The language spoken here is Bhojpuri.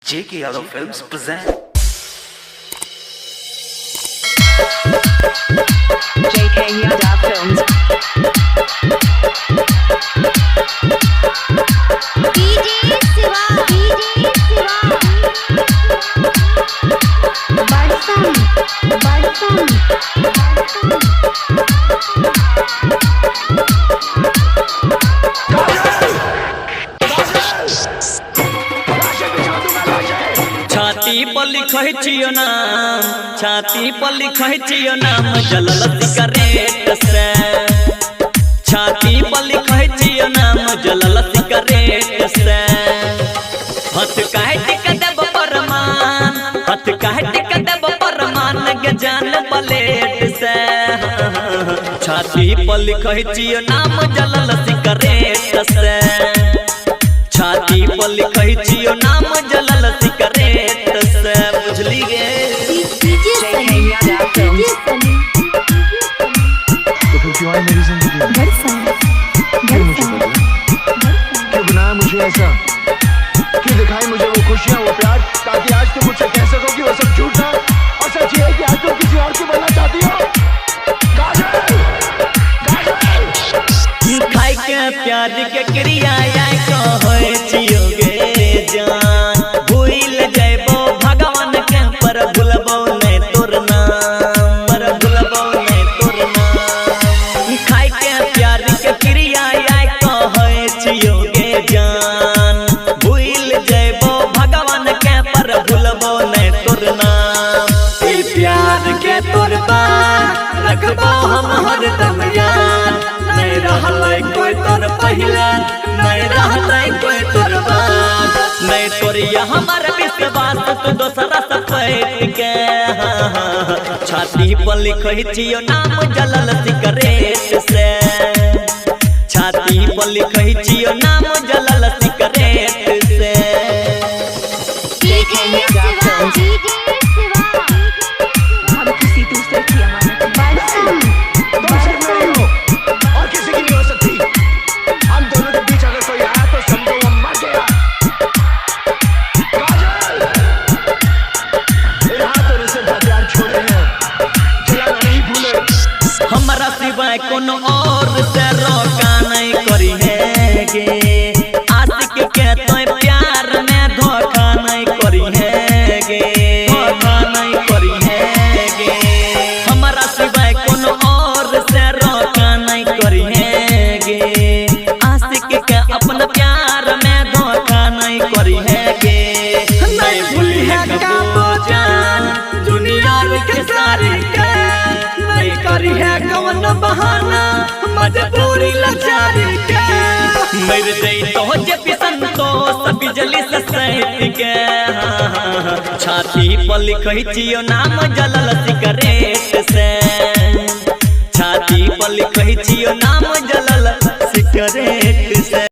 J.K. Yadav Films present J.K. Yadav Films. DJ Siva, Barsam. छाती पर लिखै छियो नाम, छाती पर लिखै छियो नाम जलल सिगरेट से। छाती पर लिखै छियो नाम जलल सिगरेट से। हथ काट के देब परमान, हथ काट के देब परमान के जान प्लेट से। छाती पर लिखै छियो नाम जलल सिगरेट से। छाती पर लिखै छियो नाम जलल सिगरेट से। बुझली गे DJ J.K. Yadav Films. तो फिर क्यों आई मेरी जिंदगी में? क्यों मुझे बदला? क्यों बनाया मुझे ऐसा? क्यों दिखाई मुझे वो खुशियाँ वो प्यार, ताकि आज तुम मुझसे कह सको कि वो सब झूठ था और सच ये है कि आज तुम किसी और की बनना चाहती हो। काजल, काजल। खाई के प्यार के क्रिया कहै छियो गे जान। भूल जैबो भगवान के पर भूलबो नहीं तोर नाम, पर भूलबो नहीं तोर नाम। खाई के प्यार के क्रिया कहै छियो गे जान। भूल जैबो भगवान के पर भूलबो नहीं तोर नाम। ई प्यार के तोर बात रखबो हम हरदम याद। नहीं रहलै कोई तोर पहले, नहीं रहलै कोई तोर बाद। नहीं तोर ये हमर विश्वास तू दोसरा से पैठ के। छाती पर लिखै छियो नाम जलल सिगरेट से। छाती पर लिखै छियो नाम जलल सिगरेट से। DJ Siva, हम किसी दूसरे की अमानत नहीं। तुम सिर्फ मेरी हो और किसी की नहीं हो सकती। हम दोनों के बीच अगर कोई आया तो समझो वो मर गया। काजल, इन हाथों ने सिर्फ हथियार छोड़े हैं, जलाना नहीं भूले। हमरा सिवाय कोनो और से रोका नहीं करी है गे। आशिक के तोय प्यार में धोखा नहीं करी है गे, धोखा नहीं करी है गे। हमरा सिवाय कोनो और से रोका नहीं करी है गे। आशिक के अपन प्यार में धोखा नहीं करी है गे। नहीं भूली है कबो जान दुनिया के सारी के। नहीं करी है कवन बहाना मजबूरी लाचारी के। मर जई तो जे पिसन तो सब बिजली से सहित के। छाती पर लिखै छियो नाम जलल सिगरेट